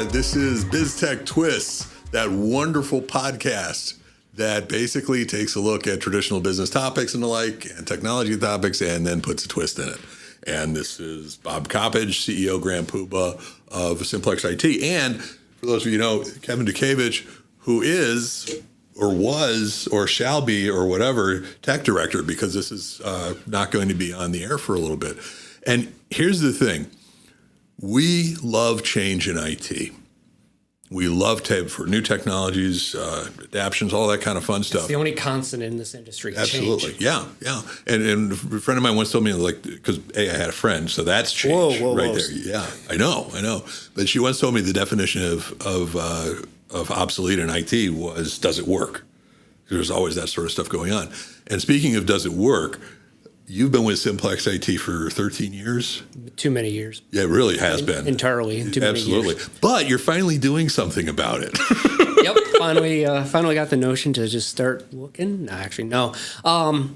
This is BizTech Twists, that wonderful podcast that basically takes a look at traditional business topics and the like, and technology topics, and then puts a twist in it. And this is Bob Coppage, CEO Grand Poobah of Simplex-IT. And for those of you who know, Kevin Dukevich, who is, or was, or shall be, or whatever, tech director, because this is not going to be on the air for a little bit. And here's the thing. We love change in IT. We love for new technologies, adaptions, all that kind of fun stuff. It's the only constant in this industry. Absolutely. Change. Yeah. And a friend of mine once told me, like, because I had a friend, so that's change whoa, there. Yeah, I know. But she once told me the definition of obsolete in IT was, does it work? There's always that sort of stuff going on. And speaking of does it work, you've been with Simplex-IT for 13 years? Too many years. Yeah, it really has been. Entirely. Too many Absolutely. years. But you're finally doing something about it. Yep. Finally got the notion to just start looking. No, actually, no.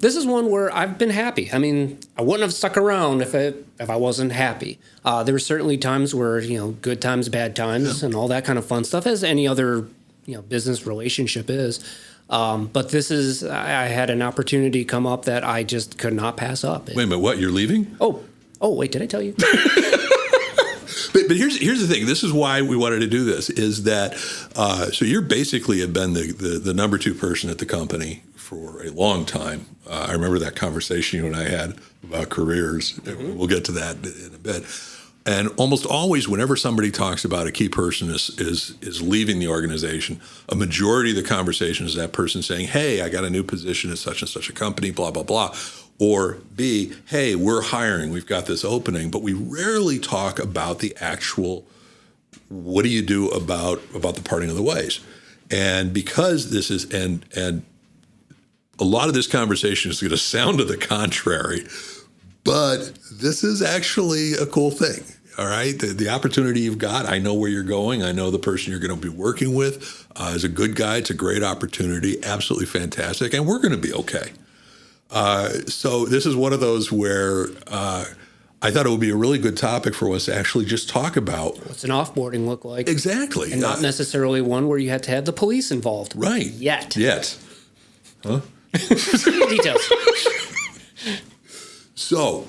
This is one where I've been happy. I mean, I wouldn't have stuck around if I wasn't happy. There were certainly times where, good times, bad times, and all that kind of fun stuff, as any other, business relationship is. But this is, I had an opportunity come up that I just could not pass up. Wait a minute, what? You're leaving? Oh, wait, did I tell you? But here's the thing. This is why we wanted to do this, is that, so you're basically have been the number two person at the company for a long time. I remember that conversation you and I had about careers. Mm-hmm. We'll get to that in a bit. And almost always, whenever somebody talks about a key person is leaving the organization, a majority of the conversation is that person saying, hey, I got a new position at such and such a company, blah, blah, blah. Or B, hey, we're hiring, we've got this opening. But we rarely talk about the actual, what do you do about the parting of the ways? And because this is, and a lot of this conversation is going to sound to the contrary, but this is actually a cool thing, all right? The opportunity you've got, I know where you're going. I know the person you're going to be working with is a good guy. It's a great opportunity, absolutely fantastic, and we're going to be okay. So this is one of those where I thought it would be a really good topic for us to actually just talk about. What's an offboarding look like? Exactly. And not necessarily one where you had to have the police involved. Right. Yet. Huh? Details. So,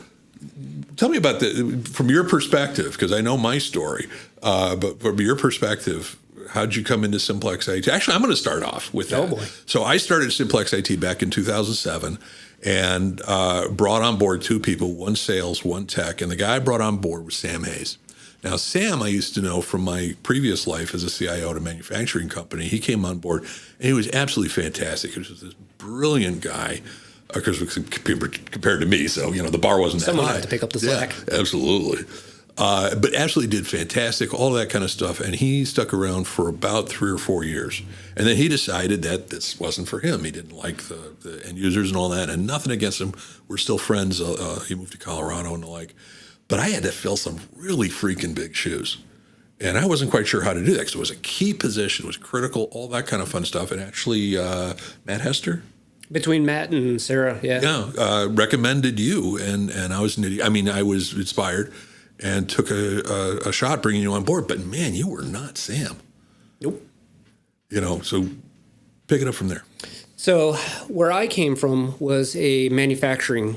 tell me about from your perspective, because I know my story, but from your perspective, how did you come into Simplex-IT? Actually, I'm going to start off with that. Oh, boy. So I started Simplex-IT back in 2007 and brought on board two people, one sales, one tech, and the guy I brought on board was Sam Hayes. Now, Sam I used to know from my previous life as a CIO at a manufacturing company. He came on board, and he was absolutely fantastic. He was this brilliant guy. Because compared to me, so the bar wasn't that high. Someone had to pick up the slack. Yeah, absolutely. But absolutely did fantastic, all that kind of stuff. And he stuck around for about 3 or 4 years. And then he decided that this wasn't for him. He didn't like the end users and all that. And nothing against him. We're still friends. He moved to Colorado and the like. But I had to fill some really freaking big shoes. And I wasn't quite sure how to do that because it was a key position. It was critical, all that kind of fun stuff. And actually, Matt Hester. Between Matt and Sarah, yeah. Yeah, recommended you, and I was an idiot. I mean, I was inspired and took a shot bringing you on board. But, man, you were not Sam. Nope. So pick it up from there. So where I came from was a manufacturing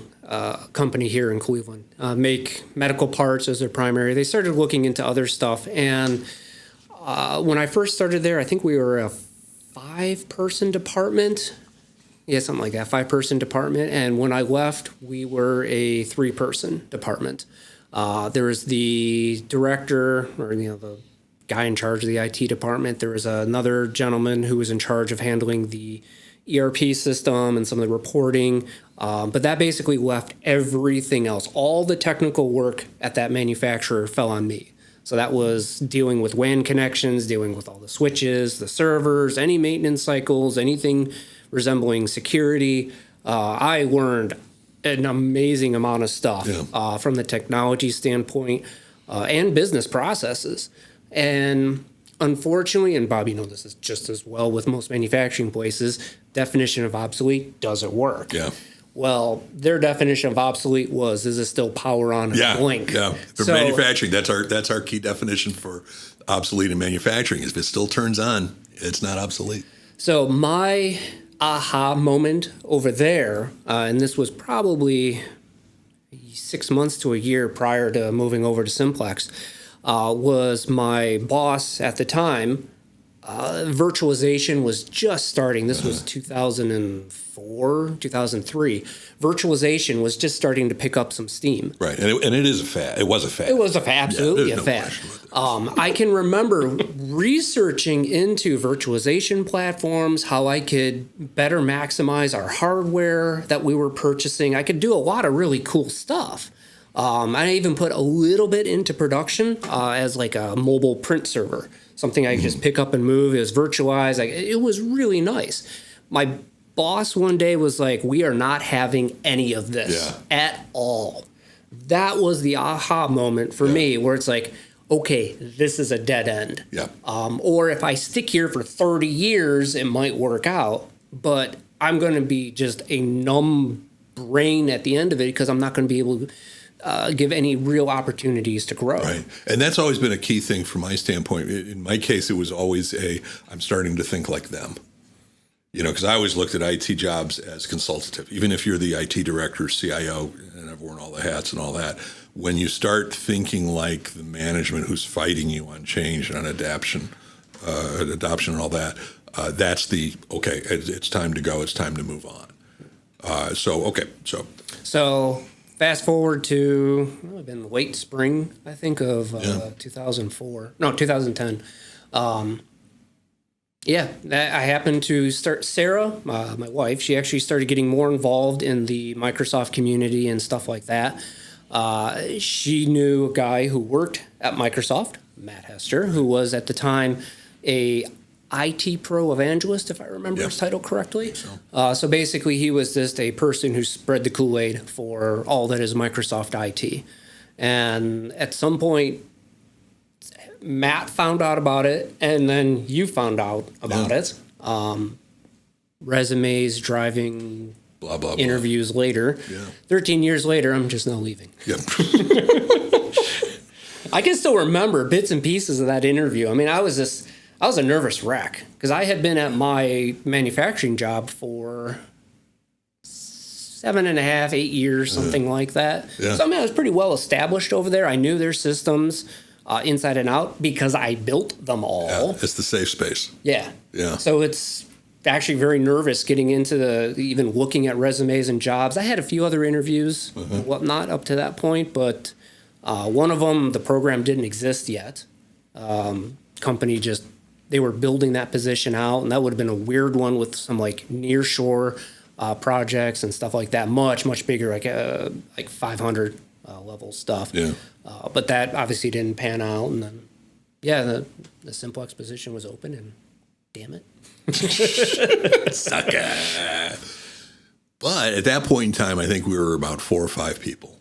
company here in Cleveland. Make medical parts as their primary. They started looking into other stuff. And when I first started there, I think we were a 5-person department. Yeah, something like that, 5-person department. And when I left, we were a 3-person department. There was the director, or the guy in charge of the IT department. There was another gentleman who was in charge of handling the ERP system and some of the reporting. But that basically left everything else. All the technical work at that manufacturer fell on me. So that was dealing with WAN connections, dealing with all the switches, the servers, any maintenance cycles, anything resembling security. I learned an amazing amount of stuff from the technology standpoint and business processes. And unfortunately, and Bob, this is just as well with most manufacturing places, definition of obsolete doesn't work. Yeah. Well, their definition of obsolete was, is it still power on and blink? Yeah. For manufacturing, that's our key definition for obsolete in manufacturing. If it still turns on, it's not obsolete. So my aha moment over there, and this was probably 6 months to a year prior to moving over to Simplex, was my boss at the time. Virtualization was just starting. This was 2004, 2003. Virtualization was just starting to pick up some steam. Right, and it is a fad. It was a fad. It was absolutely a fad. I can remember researching into virtualization platforms, how I could better maximize our hardware that we were purchasing. I could do a lot of really cool stuff. I even put a little bit into production as like a mobile print server, something I could just pick up and move. It was virtualized. It was really nice. My boss one day was like, "We are not having any of this at all." That was the aha moment for me, where it's like, okay, this is a dead end. Yeah. Or if I stick here for 30 years, it might work out, but I'm going to be just a numb brain at the end of it because I'm not going to be able to give any real opportunities to grow. Right. And that's always been a key thing from my standpoint. In my case, it was always I'm starting to think like them. Because I always looked at IT jobs as consultative. Even if you're the IT director, CIO, and I've worn all the hats and all that, when you start thinking like the management who's fighting you on change and on adoption and all that, that's it's time to go. It's time to move on. So fast forward to been late spring, I think, of 2010. I happened to start. Sarah, my wife, she actually started getting more involved in the Microsoft community and stuff like that. She knew a guy who worked at Microsoft, Matt Hester, who was at the time a IT pro evangelist, if I remember his title correctly. So basically, he was just a person who spread the Kool-Aid for all that is Microsoft IT. And at some point, Matt found out about it, and then you found out about it. Resumes, driving, blah, blah, interviews later. 13 years later, I'm just now leaving. Yep. I can still remember bits and pieces of that interview. I mean, I was a nervous wreck because I had been at my manufacturing job for 7.5, 8 years, something like that. So I mean, I was pretty well established over there. I knew their systems inside and out because I built them all. Yeah, it's the safe space. Yeah. Yeah. So it's actually very nervous getting into even looking at resumes and jobs. I had a few other interviews and whatnot up to that point, but one of them, the program didn't exist yet. Company they were building that position out, and that would have been a weird one with some like nearshore projects and stuff like that. Much bigger, like 500 level stuff. Yeah. But that obviously didn't pan out, and then the Simplex position was open, and damn it. Sucker. But at that point in time, I think we were about 4 or 5 people.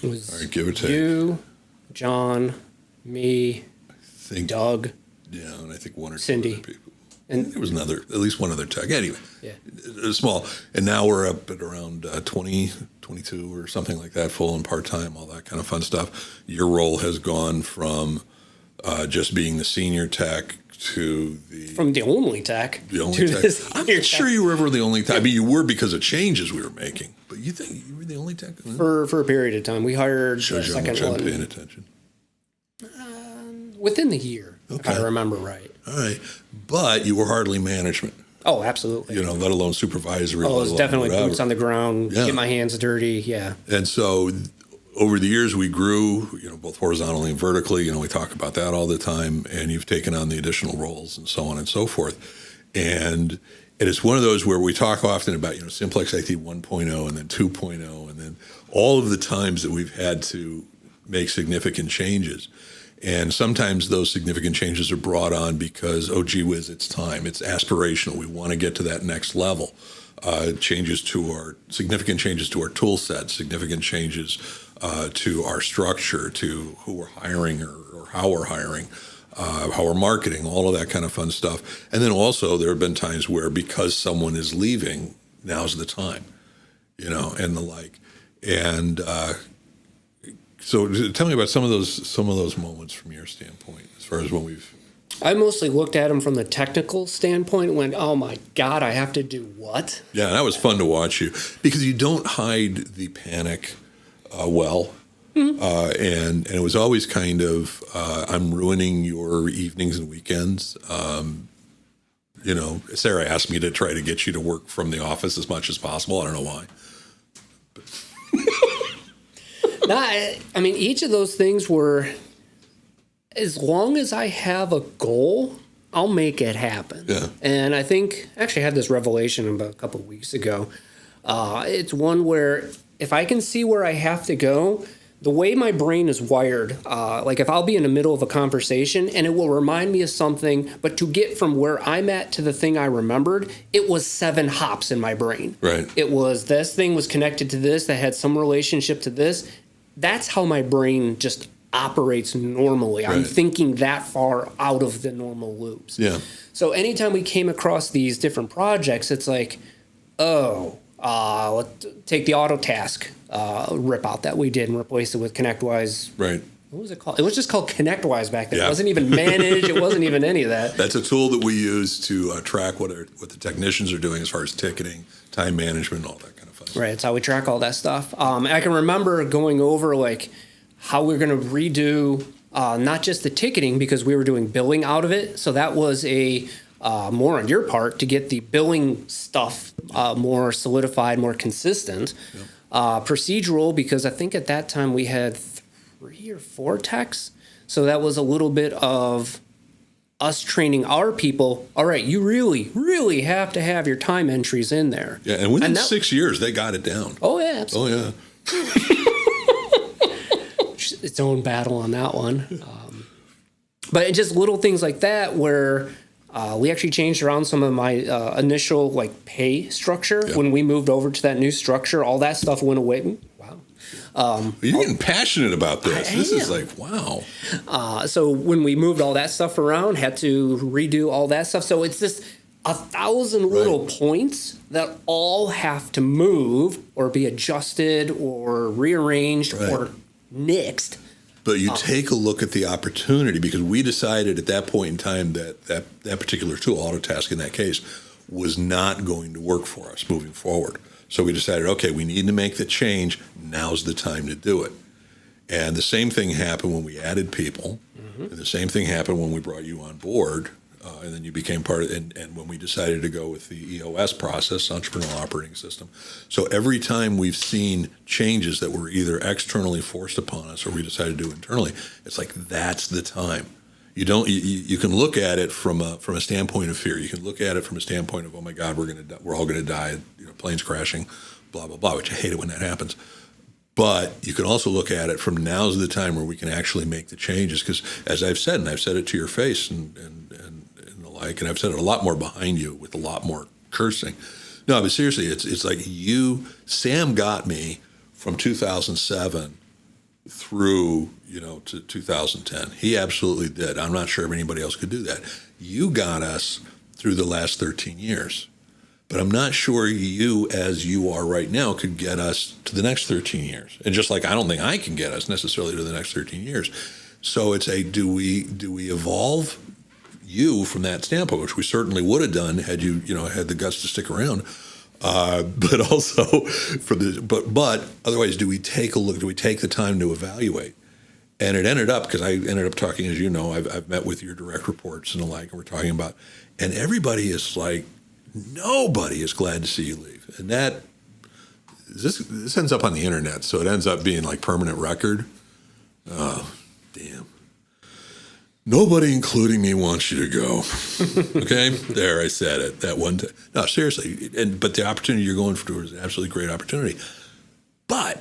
It was all right, give or take. You, John, me, Doug. Yeah, and I think 1 or 2 Cindy. other people. And there was at least one other tech. Anyway, it was small. And now we're up at around 20, 22 or something like that, full and part-time, all that kind of fun stuff. Your role has gone from just being the senior tech to From the only tech. The only tech. I'm not sure you were ever the only tech. I mean, you were because of changes we were making. But you think you were the only tech? For a period of time. We hired Shows you how much I'm paying attention. Within the year, if I remember right. All right. But you were hardly management. Oh, absolutely. Let alone supervisory. Oh, it was definitely boots on the ground, get my hands dirty, And so over the years we grew, both horizontally and vertically. We talk about that all the time, and you've taken on the additional roles and so on and so forth. And it's one of those where we talk often about, Simplex-IT 1.0 and then 2.0 and then all of the times that we've had to make significant changes. And sometimes those significant changes are brought on because, oh, gee whiz, it's time. It's aspirational. We want to get to that next level. Significant changes to our tool set, significant changes to our structure, to who we're hiring or how we're hiring, how we're marketing, all of that kind of fun stuff. And then also there have been times where because someone is leaving, now's the time. and the like. And so tell me about some of those moments from your standpoint, as far as when we've. I mostly looked at them from the technical standpoint and went, oh my God, I have to do what? Yeah, that was fun to watch you, because you don't hide the panic well. And it was always kind of, I'm ruining your evenings and weekends. Sarah asked me to try to get you to work from the office as much as possible. I don't know why. No, I mean, each of those things were, as long as I have a goal, I'll make it happen. Yeah. And I think, actually I had this revelation about a couple of weeks ago. It's one where if I can see where I have to go, the way my brain is wired, like if I'll be in the middle of a conversation and it will remind me of something, but to get from where I'm at to the thing I remembered, it was 7 hops in my brain. Right. It was, this thing was connected to this that had some relationship to this. That's how my brain just operates normally. I'm thinking that far out of the normal loops. Yeah. So anytime we came across these different projects, it's like, let's take the Autotask rip out that we did and replace it with ConnectWise. Right. What was it called? It was just called ConnectWise back then. Yeah. It wasn't even managed. It wasn't even any of that. That's a tool that we use to track what the technicians are doing as far as ticketing, time management, all that kind of fun. Right. It's how we track all that stuff. I can remember going over like how we're going to redo not just the ticketing, because we were doing billing out of it. So that was a more on your part to get the billing stuff more solidified, more consistent. Yep. Procedural, because I think at that time we had 3 or 4 techs. So that was a little bit of us training our people. All right, you really, really have to have your time entries in there. Yeah, and within 6 years, they got it down. Oh, yeah, absolutely. Oh, yeah. Its own battle on that one. But just little things like that where we actually changed around some of my initial like pay structure. Yeah. When we moved over to that new structure, all that stuff went away. Wow. You're getting passionate about this. This is like, wow. So when we moved all that stuff around, had to redo all that stuff. So it's just 1,000 little points that all have to move or be adjusted or rearranged or nixed. But you take a look at the opportunity, because we decided at that point in time that particular tool, Autotask in that case, was not going to work for us moving forward. So we decided, okay, we need to make the change. Now's the time to do it. And the same thing happened when we added people. Mm-hmm. And the same thing happened when we brought you on board. And then you became part of it. And when we decided to go with the EOS process, Entrepreneurial Operating System. So every time we've seen changes that were either externally forced upon us or we decided to do internally, it's like, that's the time. You don't. You can look at it from a standpoint of fear. You can look at it from a standpoint of, oh my God, we're all going to die. Planes crashing, blah blah blah. Which I hate it when that happens. But you can also look at it from, now's the time where we can actually make the changes. Because as I've said, and I've said it to your face and the like, and I've said it a lot more behind you with a lot more cursing. No, but seriously, it's like Sam got me from 2007 through to 2010. He absolutely did. I'm not sure if anybody else could do that. You got us through the last 13 years. But I'm not sure you, as you are right now, could get us to the next 13 years. And just like I don't think I can get us necessarily to the next 13 years. So it's do we evolve you from that standpoint, which we certainly would have done had you had the guts to stick around. But also but otherwise, do we take a look? Do we take the time to evaluate? And it ended up, because I ended up talking, as you know, I've met with your direct reports and the like, and we're talking about, and everybody is like, nobody is glad to see you leave. And this ends up on the internet, so it ends up being like permanent record. Oh, damn. Nobody, including me, wants you to go. Okay? There, I said it. That one time. No, seriously. But the opportunity you're going for is an absolutely great opportunity. But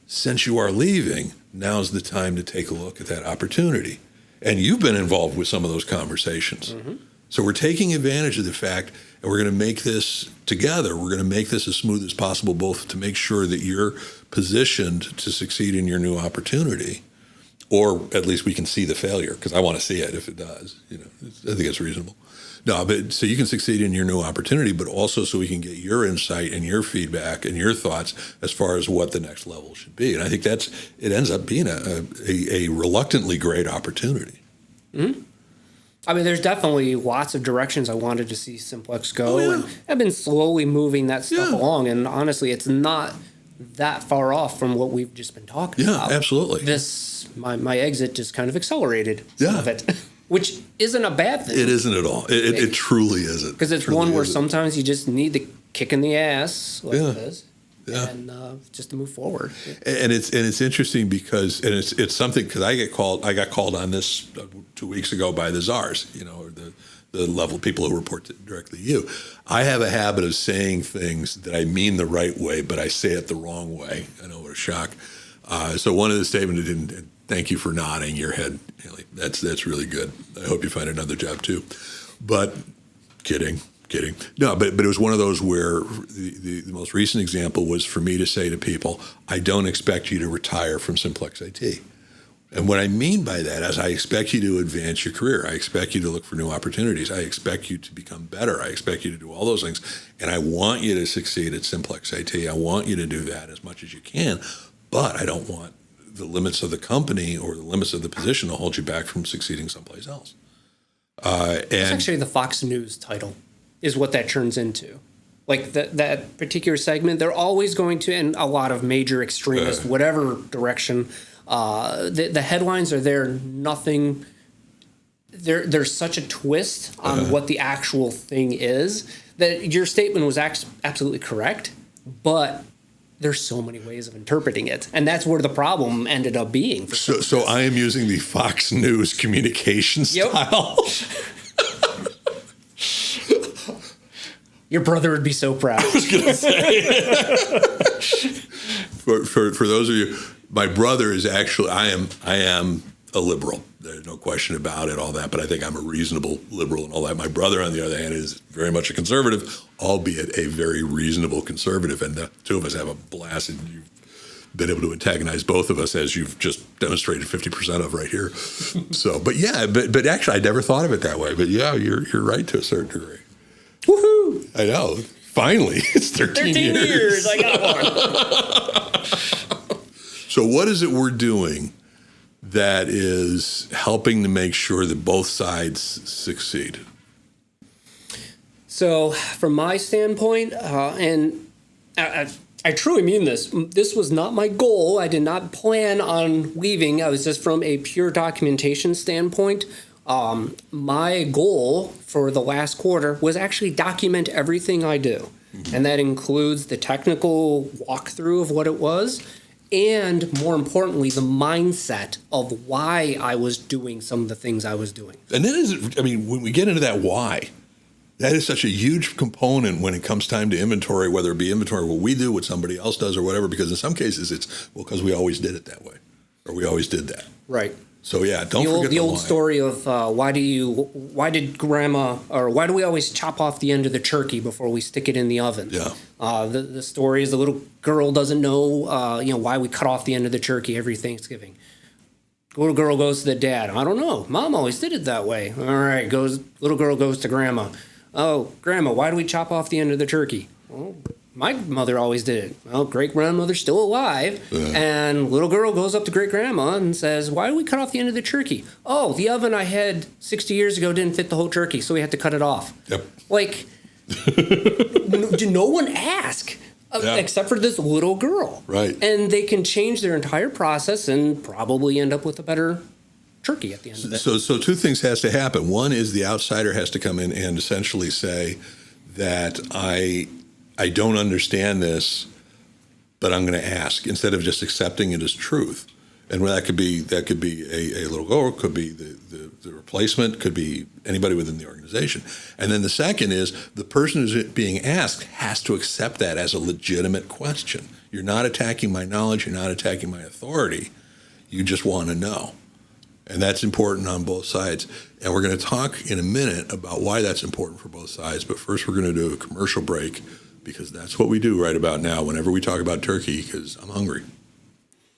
since you are leaving, now's the time to take a look at that opportunity. And you've been involved with some of those conversations. Mm-hmm. So we're taking advantage of the fact, and we're going to make this together. We're going to make this as smooth as possible, both to make sure that you're positioned to succeed in your new opportunity, or at least we can see the failure, because I want to see it if it does. I think it's reasonable. No, but so you can succeed in your new opportunity, but also so we can get your insight and your feedback and your thoughts as far as what the next level should be. And I think it ends up being a reluctantly great opportunity. Mm-hmm. I mean, there's definitely lots of directions I wanted to see Simplex go, and I've been slowly moving that stuff along. And honestly, it's not that far off from what we've just been talking about. Yeah, absolutely. My exit just kind of accelerated some of it, which isn't a bad thing. It isn't at all. It truly isn't. Because it's one where sometimes you just need the kick in the ass, like this. Yeah. And just to move forward. And it's interesting because it's something, because I got called on this 2 weeks ago by the czars, or the level people who report directly to you. I have a habit of saying things that I mean the right way, but I say it the wrong way. I know, what a shock. So one of the statements, and thank you for nodding your head, Haley. That's really good. I hope you find another job too. But kidding. No, but it was one of those where the most recent example was for me to say to people, I don't expect you to retire from Simplex-IT. And what I mean by that is I expect you to advance your career. I expect you to look for new opportunities. I expect you to become better. I expect you to do all those things. And I want you to succeed at Simplex-IT. I want you to do that as much as you can. But I don't want the limits of the company or the limits of the position to hold you back from succeeding someplace else. It's actually the Fox News title is what that turns into. Like that particular segment, they're always going to, in a lot of major extremist, whatever direction, the headlines are there, nothing, there's such a twist on what the actual thing is that your statement was absolutely correct, but there's so many ways of interpreting it. And that's where the problem ended up being. So I am using the Fox News communication style. Your brother would be so proud. I was going to say. for those of you, my brother is actually, I am a liberal. There's no question about it, all that, but I think I'm a reasonable liberal and all that. My brother, on the other hand, is very much a conservative, albeit a very reasonable conservative. And the two of us have a blast, and you've been able to antagonize both of us, as you've just demonstrated 50% of right here. So, but actually, I never thought of it that way. But yeah, you're right to a certain degree. Woohoo! I know. Finally, it's 13 years. I got one. So what is it we're doing that is helping to make sure that both sides succeed? So from my standpoint, and I truly mean this was not my goal. I did not plan on leaving. I was just from a pure documentation standpoint. My goal for the last quarter was actually document everything I do. Mm-hmm. And that includes the technical walkthrough of what it was, and more importantly, the mindset of why I was doing some of the things I was doing. And that is, when we get into that why, that is such a huge component when it comes time to inventory, whether it be inventory what we do, what somebody else does, or whatever, because in some cases it's, because we always did it that way, or we always did that. Right. So yeah, don't forget the old story of why do we always chop off the end of the turkey before we stick it in the oven? Yeah. The story is the little girl doesn't know why we cut off the end of the turkey every Thanksgiving. The little girl goes to the dad. I don't know. Mom always did it that way. All right. Little girl goes to grandma. Oh, grandma, why do we chop off the end of the turkey? Well, my mother always did it. Well, great-grandmother's still alive. And little girl goes up to great-grandma and says, why do we cut off the end of the turkey? Oh, the oven I had 60 years ago didn't fit the whole turkey, so we had to cut it off. Yep. Like, no one ask except for this little girl. Right. And they can change their entire process and probably end up with a better turkey at the end of it. So two things has to happen. One is the outsider has to come in and essentially say that I don't understand this, but I'm going to ask, instead of just accepting it as truth. And that could be a little girl, could be the replacement, could be anybody within the organization. And then the second is the person who's being asked has to accept that as a legitimate question. You're not attacking my knowledge, you're not attacking my authority. You just want to know. And that's important on both sides. And we're going to talk in a minute about why that's important for both sides. But first, we're going to do a commercial break, because that's what we do right about now whenever we talk about turkey, because I'm hungry.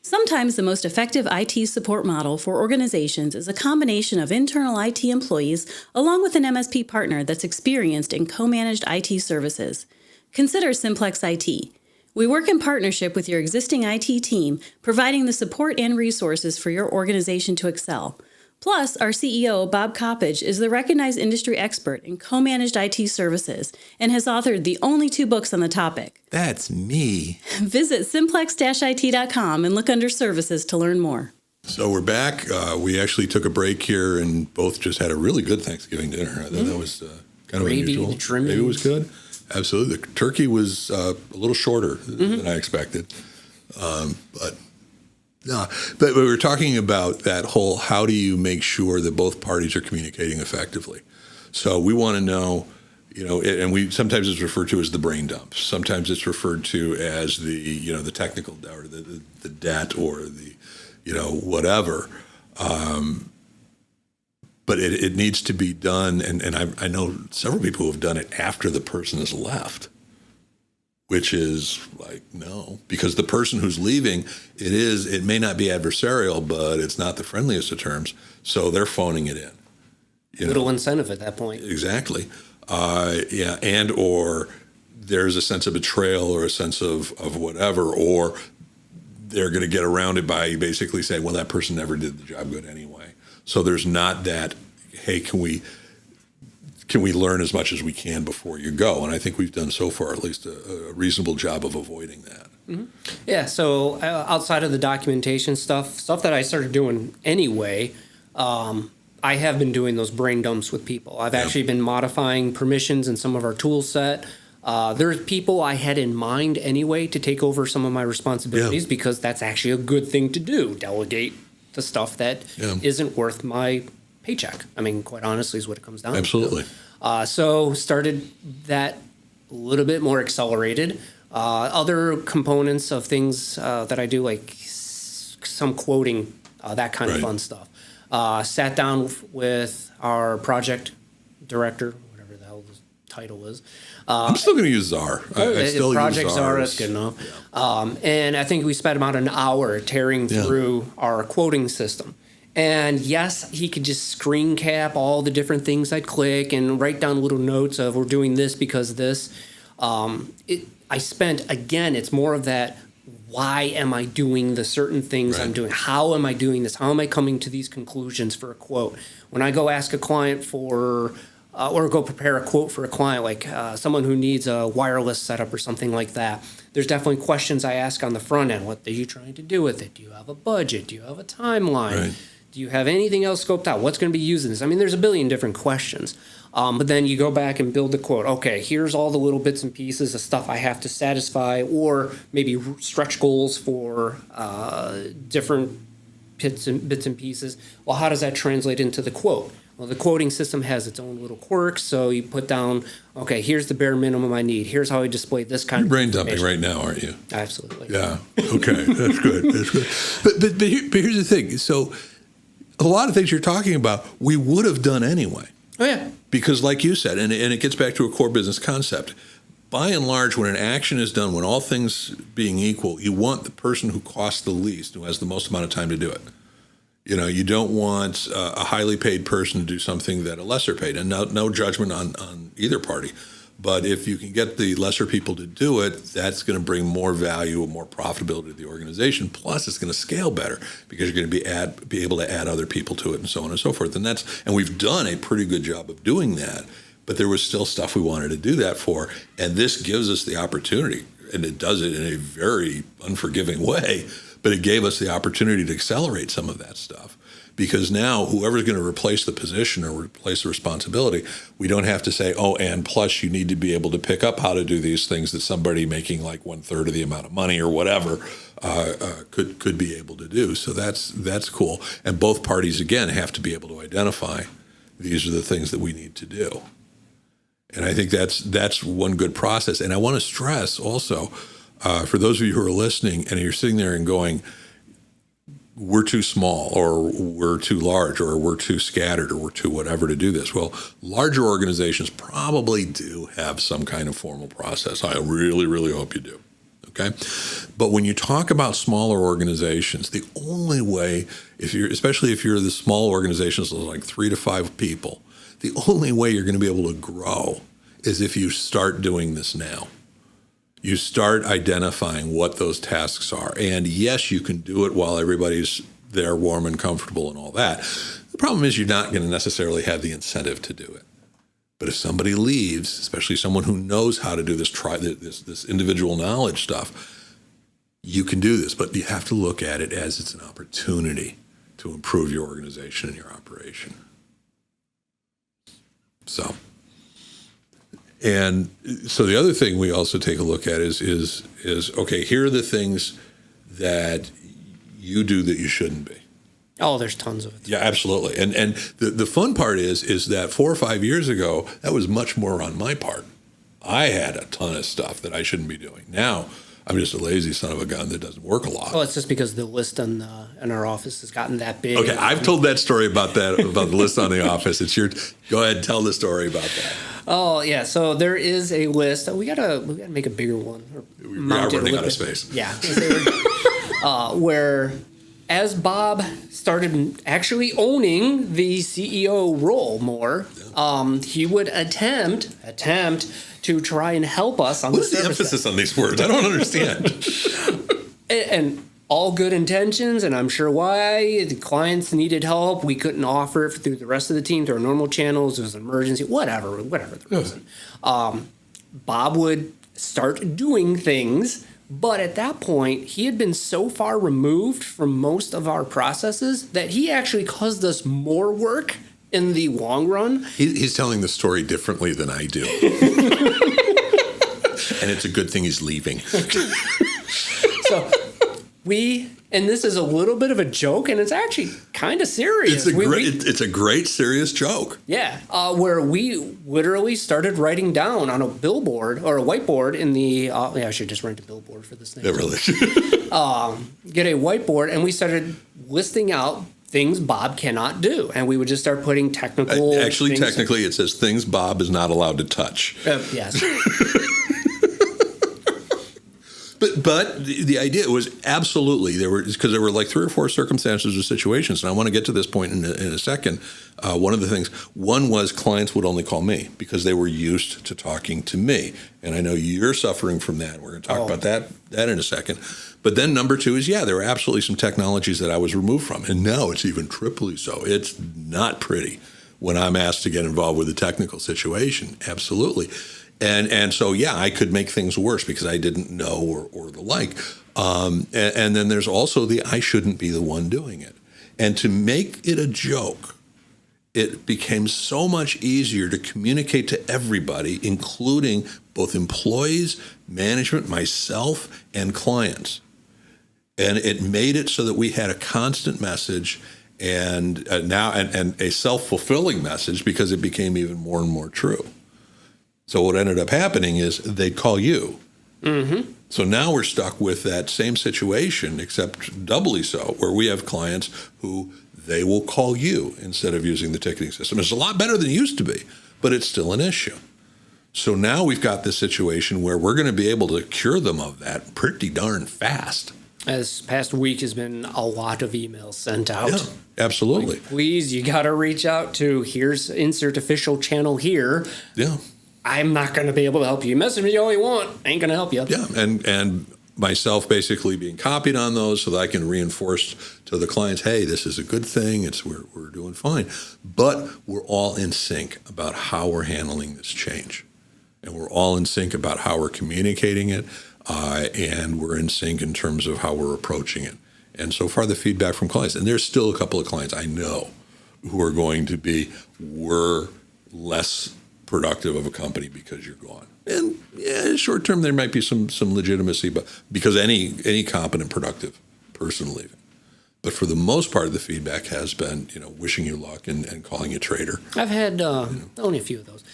Sometimes the most effective IT support model for organizations is a combination of internal IT employees along with an MSP partner that's experienced in co-managed IT services. Consider Simplex-IT. We work in partnership with your existing IT team, providing the support and resources for your organization to excel. Plus, our CEO, Bob Coppage, is the recognized industry expert in co-managed IT services and has authored the only 2 books on the topic. That's me. Visit simplex-it.com and look under services to learn more. So we're back. We actually took a break here and both just had a really good Thanksgiving dinner. I thought that was kind of Gravy, unusual. the trimmings. Maybe it was good. Absolutely. The turkey was a little shorter than I expected. But we were talking about that whole, how do you make sure that both parties are communicating effectively? So we want to know, and we sometimes it's referred to as the brain dump. Sometimes it's referred to as the technical debt or the debt or the, whatever. But it needs to be done, and I know several people who have done it after the person has left, which is like, no, because the person who's leaving, it may not be adversarial, but it's not the friendliest of terms, so they're phoning it in. Little incentive at that point. Exactly. And or there's a sense of betrayal or a sense of whatever, or they're going to get around it by basically saying, well, that person never did the job good anyway. So there's not that, hey, can we learn as much as we can before you go? And I think we've done so far at least a reasonable job of avoiding that. Mm-hmm. Yeah, so outside of the documentation stuff that I started doing anyway, I have been doing those brain dumps with people. I've actually been modifying permissions in some of our tool set. There's people I had in mind anyway to take over some of my responsibilities because that's actually a good thing to do, delegate the stuff that isn't worth my paycheck. I mean, quite honestly, is what it comes down to. Absolutely. So started that a little bit more accelerated. Other components of things that I do, like some quoting, that kind of fun stuff. Sat down with our project director, whatever the hell the title is. I'm still going to use Czar. I still Project use Czar, that's good enough. Yeah. And I think we spent about an hour tearing through our quoting system. And yes, he could just screen cap all the different things I'd click and write down little notes of we're doing this because of this. I spent, again, it's more of that, why am I doing the certain things I'm doing? How am I doing this? How am I coming to these conclusions for a quote? When I go ask a client for, or go prepare a quote for a client, like someone who needs a wireless setup or something like that, there's definitely questions I ask on the front end. What are you trying to do with it? Do you have a budget? Do you have a timeline? Right. Do you have anything else scoped out? What's going to be used in this? I mean, there's a billion different questions. But then you go back and build the quote. Okay, here's all the little bits and pieces of stuff I have to satisfy, or maybe stretch goals for different bits and pieces. Well, how does that translate into the quote? Well, the quoting system has its own little quirks. So you put down, okay, here's the bare minimum I need. Here's how I display this kind of brain dumping right now, aren't you? Absolutely. Yeah. Okay. That's good. That's good. But here's the thing. So a lot of things you're talking about, we would have done anyway. Oh, yeah. Because like you said, and it gets back to a core business concept, by and large, when an action is done, when all things being equal, you want the person who costs the least, who has the most amount of time to do it. You don't want a highly paid person to do something that a lesser paid, and no judgment on either party. But if you can get the lesser people to do it, that's going to bring more value and more profitability to the organization. Plus, it's going to scale better because you're going to be able to add other people to it and so on and so forth. And we've done a pretty good job of doing that. But there was still stuff we wanted to do that for. And this gives us the opportunity, and it does it in a very unforgiving way, but it gave us the opportunity to accelerate some of that stuff. Because now whoever's going to replace the position or replace the responsibility, we don't have to say, oh, and plus you need to be able to pick up how to do these things that somebody making like 1/3 of the amount of money or whatever could be able to do. So that's cool. And both parties, again, have to be able to identify these are the things that we need to do. And I think that's one good process. And I want to stress also, for those of you who are listening and you're sitting there and going, we're too small or we're too large or we're too scattered or we're too whatever to do this. Well, larger organizations probably do have some kind of formal process. I really, really hope you do. Okay. But when you talk about smaller organizations, the only way, especially if you're the small organizations like 3 to 5 people, the only way you're going to be able to grow is if you start doing this now. You start identifying what those tasks are. And yes, you can do it while everybody's there warm and comfortable and all that. The problem is you're not going to necessarily have the incentive to do it. But if somebody leaves, especially someone who knows how to do this individual knowledge stuff, you can do this. But you have to look at it as it's an opportunity to improve your organization and your operation. So the other thing we also take a look at is okay, here are the things that you do that you shouldn't be. Oh, there's tons of it. Yeah, absolutely. And the fun part is that 4 or 5 years ago, that was much more on my part. I had a ton of stuff that I shouldn't be doing. Now, I'm just a lazy son of a gun that doesn't work a lot. Well, it's just because the list in our office has gotten that big. Okay, I've told that story about the list on the office. Go ahead, tell the story about that. Oh yeah, so there is a list. We gotta make a bigger one. We are running out of space. Yeah, where as Bob started actually owning the CEO role more, he would attempt to try and help us on what the is the service emphasis side. on these words? I don't understand. And all good intentions, and I'm sure why. The clients needed help. We couldn't offer it through the rest of the team, through our normal channels. It was an emergency, whatever the reason. Bob would start doing things, but at that point, he had been so far removed from most of our processes that he actually caused us more work in the long run. He's telling the story differently than I do. And it's a good thing he's leaving. So and this is a little bit of a joke, and it's actually kind of serious. It's a great serious joke. Yeah, where we literally started writing down on a billboard or a whiteboard in the. I should just rent a billboard for this thing. Yeah, really. Get a whiteboard, and we started listing out things Bob cannot do, and we would just start putting technical. Actually, technically, it says things Bob is not allowed to touch. Yes. But the idea was absolutely there were like 3 or 4 circumstances or situations, and I want to get to this point in a second. One of the things, one was clients would only call me because they were used to talking to me, and I know you're suffering from that. We're going to talk about that in a second. But then number 2 is there were absolutely some technologies that I was removed from, and now it's even triply so. It's not pretty when I'm asked to get involved with a technical situation. Absolutely. And so, I could make things worse because I didn't know or the like. And then there's also I shouldn't be the one doing it. And to make it a joke, it became so much easier to communicate to everybody, including both employees, management, myself, and clients. And it made it so that we had a constant message and now a self-fulfilling message because it became even more and more true. So what ended up happening is they'd call you. Mm-hmm. So now we're stuck with that same situation, except doubly so, where we have clients who they will call you instead of using the ticketing system. It's a lot better than it used to be, but it's still an issue. So now we've got this situation where we're going to be able to cure them of that pretty darn fast. This past week has been a lot of emails sent out. Yeah, absolutely. Like, please, you got to reach out to, here's insert official channel here. Yeah. I'm not going to be able to help you. Message me all you want. Ain't going to help you. Yeah, and myself basically being copied on those so that I can reinforce to the clients, hey, this is a good thing. We're doing fine. But we're all in sync about how we're handling this change. And we're all in sync about how we're communicating it. And we're in sync in terms of how we're approaching it. And so far, the feedback from clients, and there's still a couple of clients I know who are going to be, we're less productive of a company because you're gone. And short term there might be some legitimacy, but because any competent, productive person leaving. But for the most part, the feedback has been, wishing you luck and calling you traitor. I've had only a few of those.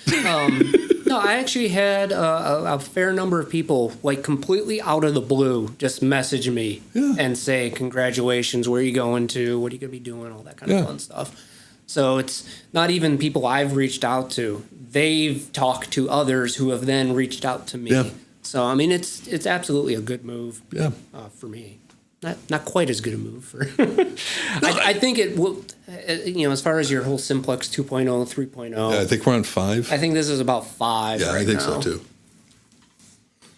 No, I actually had a fair number of people, like completely out of the blue, just message me and say, congratulations, where are you going to? What are you going to be doing? All that kind of fun stuff. So it's not even people I've reached out to. They've talked to others who have then reached out to me. So I mean, it's absolutely a good move. Yeah. For me, not quite as good a move for. I think it will. As far as your whole Simplex 2.0, 3.0. Yeah, I think we're on 5. I think this is about 5. Yeah, right I think now. so too.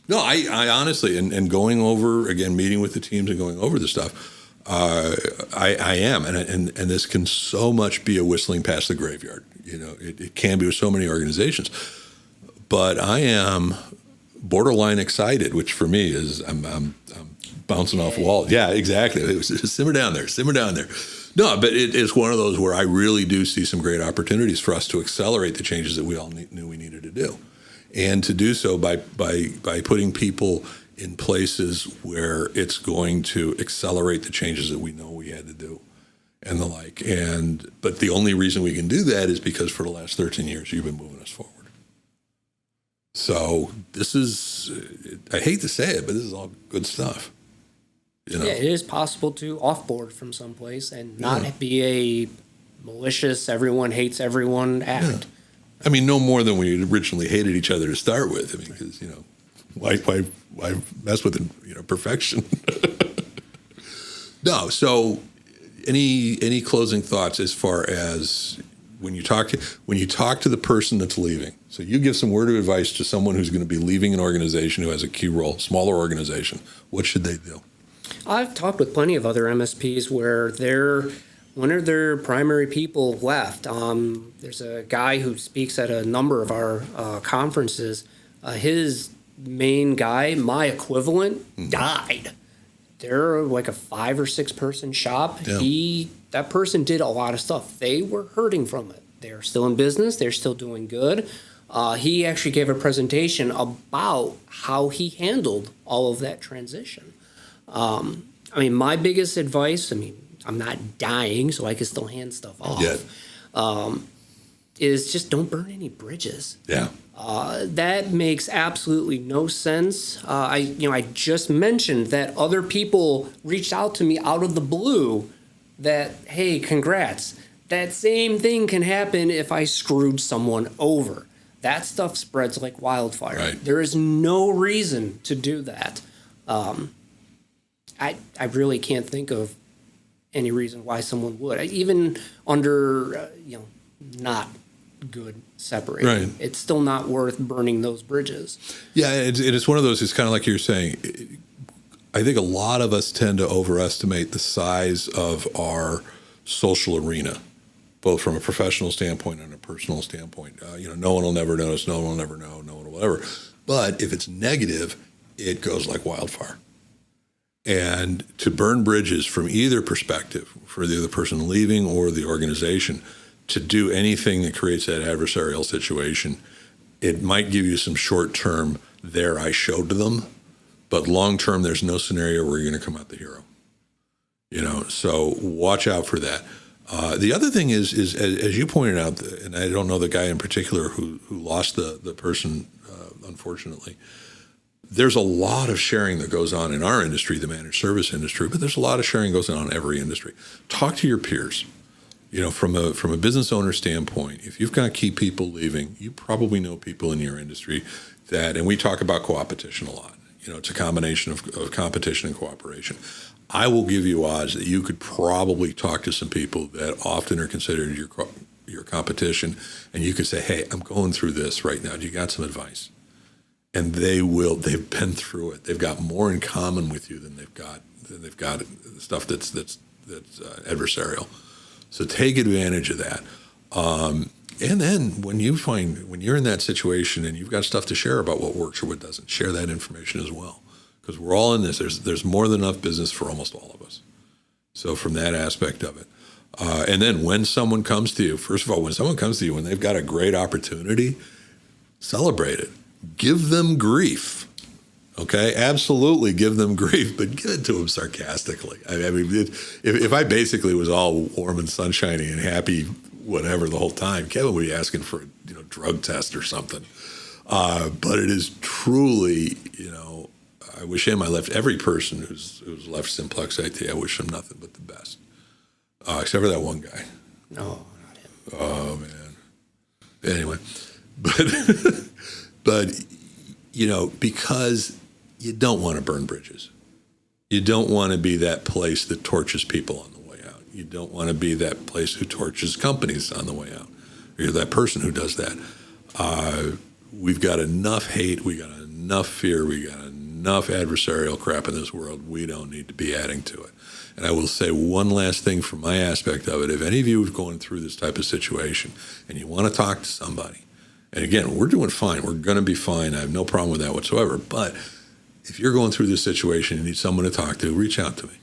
No, I honestly, and going over again, meeting with the teams and going over the stuff, I am, and this can so much be a whistling past the graveyard. It can be with so many organizations, but I am borderline excited, which for me is I'm bouncing off walls. Yeah, exactly. It was simmer down there. No, but it is one of those where I really do see some great opportunities for us to accelerate the changes that we all knew we needed to do. And to do so by putting people in places where it's going to accelerate the changes that we know we had to do and the like. But the only reason we can do that is because for the last 13 years, you've been moving us forward. So this is, I hate to say it, but this is all good stuff. Yeah, it is possible to offboard from someplace and not be a malicious, everyone hates everyone act. Yeah. I mean, no more than we originally hated each other to start with. I mean, because why mess with perfection? No. So, any closing thoughts as far as when you talk to the person that's leaving? So you give some word of advice to someone who's going to be leaving an organization who has a key role, smaller organization. What should they do? I've talked with plenty of other MSPs where one of their primary people left. There's a guy who speaks at a number of our conferences. His main guy, my equivalent, died. They're like a 5 or 6 person shop. Yeah. That person did a lot of stuff. They were hurting from it. They're still in business. They're still doing good. He actually gave a presentation about how he handled all of that transition. My biggest advice, I'm not dying, so I can still hand stuff off. Is just don't burn any bridges. Yeah. That makes absolutely no sense. I just mentioned that other people reached out to me out of the blue that, hey, congrats. That same thing can happen if I screwed someone over. That stuff spreads like wildfire. Right. There is no reason to do that. I really can't think of any reason why someone would. Even under, not good separating. Right. It's still not worth burning those bridges. Yeah, it's one of those, it's kind of like you're saying. I think a lot of us tend to overestimate the size of our social arena, both from a professional standpoint and a personal standpoint. No one will never notice, no one will never know, no one will whatever. But if it's negative, it goes like wildfire. And to burn bridges from either perspective, for the other person leaving or the organization, to do anything that creates that adversarial situation, it might give you some short-term, there I showed them, but long-term, there's no scenario where you're going to come out the hero. So watch out for that. The other thing is as you pointed out, and I don't know the guy in particular who lost the person, unfortunately, there's a lot of sharing that goes on in our industry, the managed service industry, but there's a lot of sharing that goes on in every industry. Talk to your peers. From a business owner standpoint, if you've got key people leaving, you probably know people in your industry that, and we talk about co-opetition a lot. It's a combination of competition and cooperation. I will give you odds that you could probably talk to some people that often are considered your competition, and you could say, hey, I'm going through this right now. Do you got some advice? And they've been through it. They've got more in common with you than they've got stuff that's adversarial. So take advantage of that. And then when you're in that situation and you've got stuff to share about what works or what doesn't, share that information as well. Because we're all in this. There's more than enough business for almost all of us. So from that aspect of it. And then when someone comes to you, first of all, when they've got a great opportunity, celebrate it. Give them grief. Okay, absolutely give them grief, but give it to them sarcastically. If I basically was all warm and sunshiny and happy, whatever, the whole time, Kevin would be asking for a drug test or something. But it is truly, I wish I left every person who's left Simplex-IT, I wish them nothing but the best, except for that one guy. No, not him. Oh man. Anyway, but because you don't want to burn bridges. You don't want to be that place that torches people on the way out. You don't want to be that place who torches companies on the way out. Or you're that person who does that. We've got enough hate. We got enough fear. We got enough adversarial crap in this world. We don't need to be adding to it. And I will say one last thing from my aspect of it. If any of you are going through this type of situation and you want to talk to somebody, and again, we're doing fine. We're going to be fine. I have no problem with that whatsoever. But if you're going through this situation and need someone to talk to, reach out to me.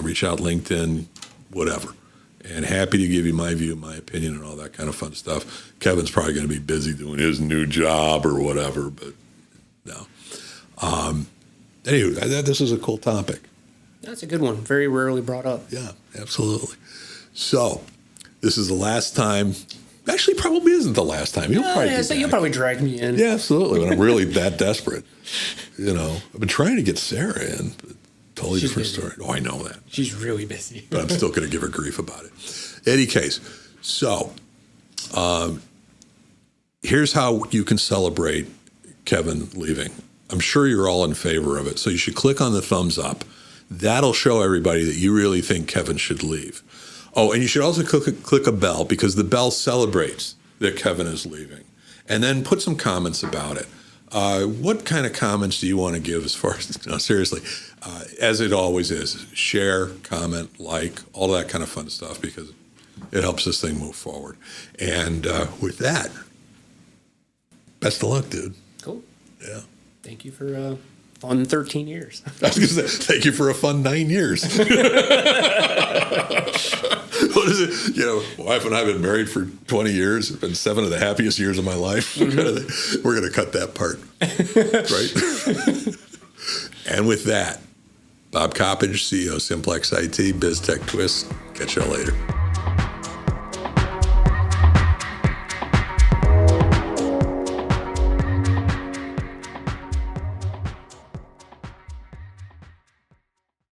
Reach out LinkedIn, whatever. And happy to give you my view, my opinion, and all that kind of fun stuff. Kevin's probably going to be busy doing his new job or whatever, but no. Anyway, this is a cool topic. That's a good one. Very rarely brought up. Yeah, absolutely. So this is the last time. Actually, probably isn't the last time. You'll probably drag me in. Yeah, absolutely. When I'm really that desperate. I've been trying to get Sarah in, but totally She's different busy. story. Oh, I know that. She's really busy. But I'm still going to give her grief about it. Any case, so here's how you can celebrate Kevin leaving. I'm sure you're all in favor of it. So you should click on the thumbs up. That'll show everybody that you really think Kevin should leave. Oh, and you should also click a bell, because the bell celebrates that Kevin is leaving. And then put some comments about it. What kind of comments do you want to give as far as, no, seriously, as it always is, share, comment, like, all that kind of fun stuff, because it helps this thing move forward. And with that, best of luck, dude. Cool. Yeah. Thank you for a fun 13 years. I was going to say, thank you for a fun 9 years. What is it? Wife and I have been married for 20 years. It's been 7 of the happiest years of my life. Mm-hmm. We're going to cut that part. Right? And with that, Bob Coppage, CEO Simplex-IT, BizTech Twist. Catch y'all later.